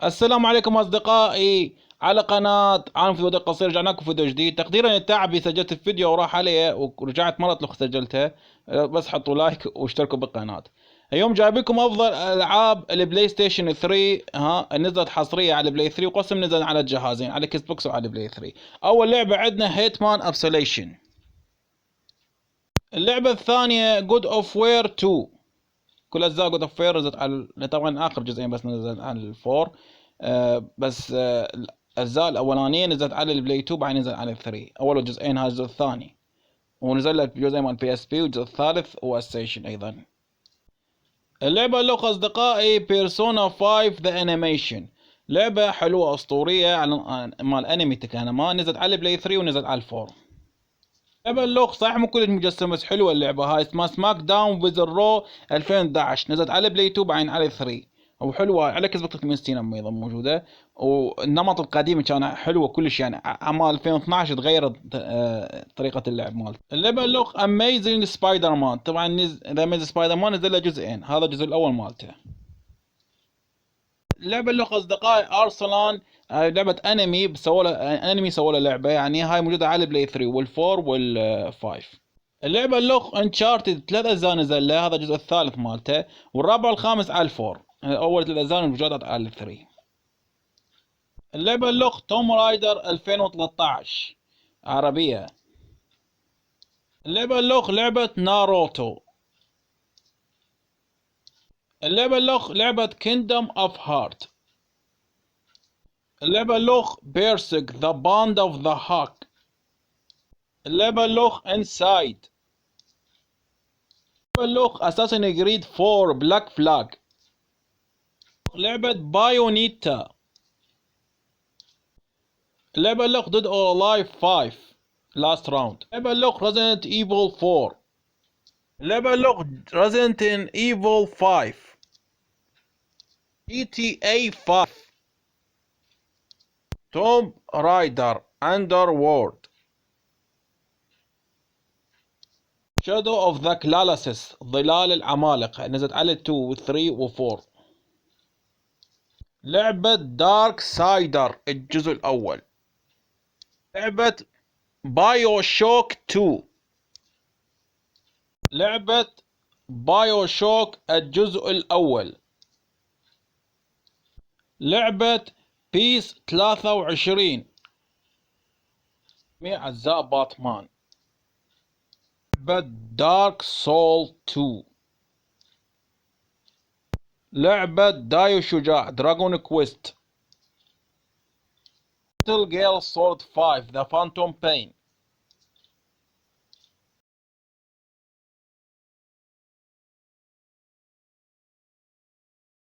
السلام عليكم أصدقائي على قناة عالم فيديو قصير. رجعنا لكم فيديو جديد تقديرا لتعبي. سجلت الفيديو وراح عليه ورجعت مرة لو سجلته. بس حطوا لايك واشتركوا بالقناة. اليوم جايب لكم أفضل ألعاب البلاي ستيشن 3. نزلت حصرية على البلاي 3 وقسم نزل على الجهازين، على كيس بوكس وعلى البلاي 3. أول لعبة عندنا هيتمان أبسوليشن. اللعبة الثانية جود أوف وير 2. كل اجزاء جود اوف وير نزلت على طبعا اخر جزئين بس نزلت على الفور. بس الاجزاء الاولانيه نزلت على البلاي 2 بعدين نزل على الثري. اول جزئين هذا الجزء الثاني، ونزل لك جزء مال بي اس بي والجزء الثالث وستيشن ايضا. اللعبه اللي اصدقائي بيرسونا 5 ذا انيميشن. لعبه حلوه اسطوريه على مال انمي تكانما، نزلت على البلاي 3 ونزلت على الفور. لعبة اللوغ صح مو كل المجسم بس حلوة اللعبة هاي، اسمها سماك داون ويز رو 2011. نزلت على بلاي 2 بعدين على 3 وحلوة على كسبة 360 ايضا موجودة. والنمط القديم كان حلوة كلش، يعني اما 2012 تغيرت طريقة اللعب مالته. اللعبة اللوغ اميزنج سبايدر مان. طبعا ذا اميزنج سبايدر مان نزل له جزئين، هذا الجزء الاول مالته. اللعبة اللي اصدقائي ارسلان. لعبة انمي سووا له لعبة، يعني هاي موجودة على بلاي 3 والفور والفايف. اللعبة اللوخ انشارتد 3 اجزاء نزل له، هذا الجزء الثالث مالته، والرابع والخامس على الفور. اول 3 اجزاء موجودة على الثري. اللعبة اللوخ توم رايدر 2013 عربية. اللعبة اللوخ لعبة ناروتو. اللعبة اللوخ لعبة كيندم اوف هارت. اللعبة اللوخ بيرسك ذا باند اوف ذا هاك. اللعبة اللوخ انسايد. اللعبة اللوخ اساسن جريد 4 بلاك فلاج. لعبة بايونيتا. اللعبة اللوخ ديد اور لايف 5 لاست راوند. اللعبة اللوخ ريزيدنت ايفل 4. اللعبة اللوخ ريزيدنت ايفل 5. جي تي اي 5. توم رايدر اندر وورد. شادو اوف ذا كلاليسيس ظلال العمالقة، نزلت على 2 و 3 و 4. لعبة دارك سايدر الجزء الأول. لعبة بايو شوك 2. لعبة بايو شوك الجزء الأول. لعبة بيس 23 جميع أجزاء باتمان. لعبة دارك سول 2. لعبة دايو شجاع دراغون كويست. ميتل جير سولد 5 ذا فانتوم بين.